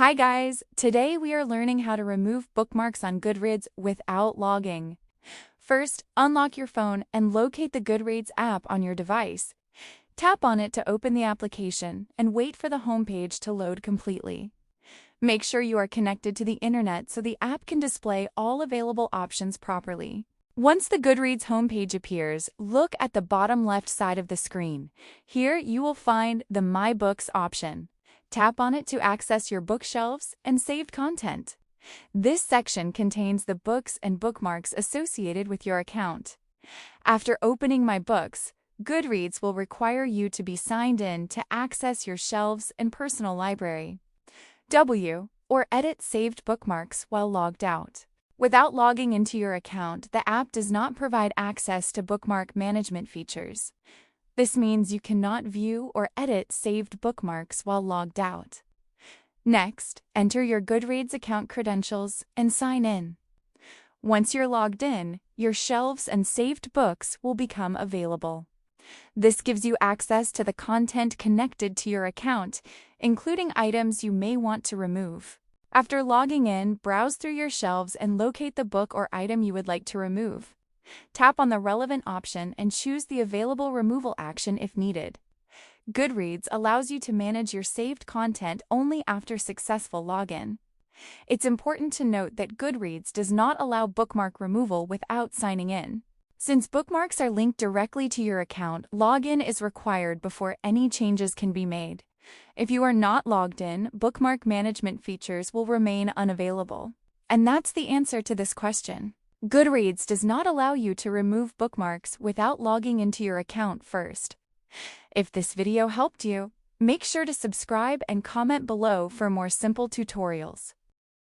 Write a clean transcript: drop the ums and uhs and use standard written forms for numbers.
Hi guys! Today we are learning how to remove bookmarks on Goodreads without logging. First, unlock your phone and locate the Goodreads app on your device. Tap on it to open the application and wait for the homepage to load completely. Make sure you are connected to the internet so the app can display all available options properly. Once the Goodreads homepage appears, look at the bottom left side of the screen. Here you will find the My Books option. Tap on it to access your bookshelves and saved content. This section contains the books and bookmarks associated with your account. After opening My Books, Goodreads will require you to be signed in to access your shelves and personal library. Or edit saved bookmarks while logged out. Without logging into your account, the app does not provide access to bookmark management features. This means you cannot view or edit saved bookmarks while logged out. Next, enter your Goodreads account credentials and sign in. Once you're logged in, your shelves and saved books will become available. This gives you access to the content connected to your account, including items you may want to remove. After logging in, browse through your shelves and locate the book or item you would like to remove. Tap on the relevant option and choose the available removal action if needed. Goodreads allows you to manage your saved content only after successful login. It's important to note that Goodreads does not allow bookmark removal without signing in. Since bookmarks are linked directly to your account, login is required before any changes can be made. If you are not logged in, bookmark management features will remain unavailable. And that's the answer to this question. Goodreads does not allow you to remove bookmarks without logging into your account first. If this video helped you, make sure to subscribe and comment below for more simple tutorials.